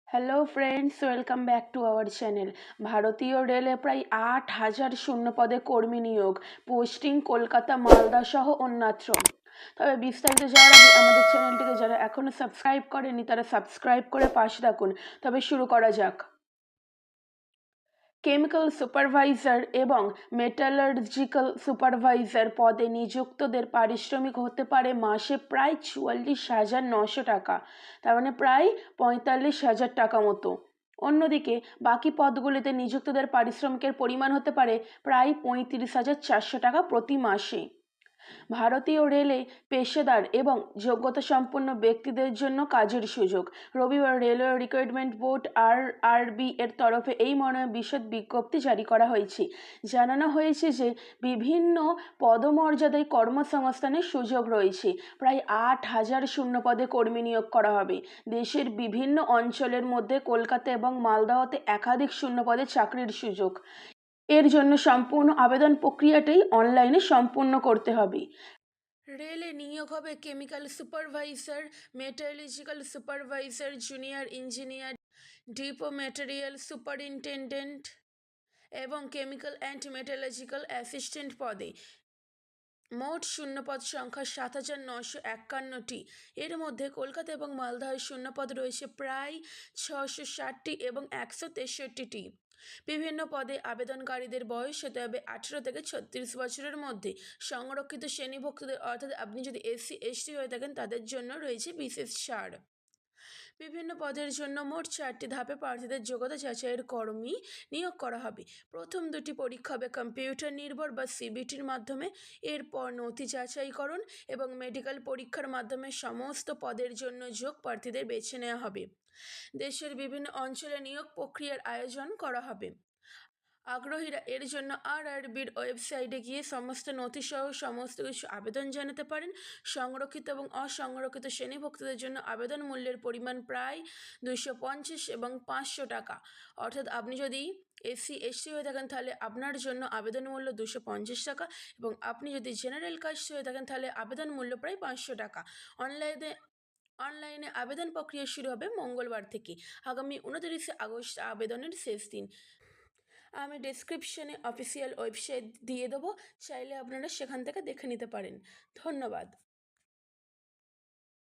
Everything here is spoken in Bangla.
Hello friends, welcome back to our channel. ভারতীয় রেলে প্রায় 8,000 শূন্যপদে কর্মী নিয়োগ, পোস্টিং কলকাতা, মালদা সহ অন্যত্র। তবে বিস্তারিত যাওয়ার আগে আমাদের চ্যানেলটিকে যারা এখনও সাবস্ক্রাইব করেনি তারা সাবস্ক্রাইব করে পাশে থাকুন। তবে শুরু করা যাক। কেমিক্যাল সুপারভাইজার এবং মেটালার্জিক্যাল সুপারভাইজার পদে নিযুক্তদের পারিশ্রমিক হতে পারে মাসে প্রায় 44,900 টাকা, তার মানে প্রায় 45,000 টাকা মতো। অন্যদিকে বাকি পদগুলিতে নিযুক্তদের পারিশ্রমিকের পরিমাণ হতে পারে প্রায় 35,400 টাকা প্রতি মাসে। ভারতীয় রেলে পেশাদার এবং যোগ্যতা সম্পন্ন ব্যক্তিদের জন্য কাজের সুযোগ। রবিবার রেলওয়ে রিক্রুটমেন্ট বোর্ড আরআরবি এর তরফে এই মর্মে বিশদ বিজ্ঞপ্তি জারি করা হয়েছে। জানানো হয়েছে যে বিভিন্ন পদমর্যাদায় কর্মসংস্থানের সুযোগ রয়েছে। প্রায় 8,000 শূন্যপদে কর্মী নিয়োগ করা হবে। দেশের বিভিন্ন অঞ্চলের মধ্যে কলকাতা এবং মালদহতে একাধিক শূন্যপদে চাকরির সুযোগ। এর জন্য সম্পূর্ণ আবেদন প্রক্রিয়াটাই অনলাইনে সম্পূর্ণ করতে হবে। রেলে নিয়োগ হবে chemical supervisor, metallurgical supervisor, junior engineer, depot material superintendent এবং কেমিক্যাল অ্যান্ড মেটালজিক্যাল অ্যাসিস্ট্যান্ট পদে। মোট শূন্যপদ সংখ্যা 7,951টি। এর মধ্যে কলকাতা এবং মালদহের শূন্যপদ রয়েছে প্রায় 660টি এবং 163টি। বিভিন্ন পদে আবেদনকারীদের বয়স হতে হবে 18 থেকে 36 বছরের মধ্যে। সংরক্ষিত শ্রেণীভুক্তদের অর্থাৎ আপনি যদি এসসি এসটি হয়ে থাকেন তাদের জন্য রয়েছে বিশেষ ছাড়। বিভিন্ন পদের জন্য মোট 4টি ধাপে প্রার্থীদের যোগ্যতা যাচাইয়ের কর্মী নিয়োগ করা হবে। প্রথম দুটি পরীক্ষা হবে কম্পিউটার নির্ভর বা সিবিটির মাধ্যমে। এরপর নথি যাচাইকরণ এবং মেডিকেল পরীক্ষার মাধ্যমে সমস্ত পদের জন্য যোগ্য প্রার্থীদের বেছে নেওয়া হবে। দেশের বিভিন্ন অঞ্চলে নিয়োগ প্রক্রিয়ার আয়োজন করা হবে। আগ্রহীরা এর জন্য আরআরবির ওয়েবসাইটে গিয়ে সমস্ত নথিসহ সমস্ত কিছু আবেদন জানাতে পারেন। সংরক্ষিত এবং অসংরক্ষিত শ্রেণীভুক্তদের জন্য আবেদন মূল্যের পরিমাণ প্রায় 250 এবং 500 টাকা। অর্থাৎ আপনি যদি এসসি এসটি হয়ে থাকেন তাহলে আপনার জন্য আবেদন মূল্য 250 টাকা, এবং আপনি যদি জেনারেল কাস্ট হয়ে থাকেন তাহলে আবেদন মূল্য প্রায় 500 টাকা। অনলাইনে আবেদন প্রক্রিয়া শুরু হবে মঙ্গলবার থেকে। আগামী 29 আগস্ট আবেদনের শেষ দিন। আমি ডেসক্রিপশনে অফিসিয়াল ওয়েবসাইট দিয়ে দেবো, চাইলে আপনারা সেখান থেকে দেখে নিতে পারেন। ধন্যবাদ।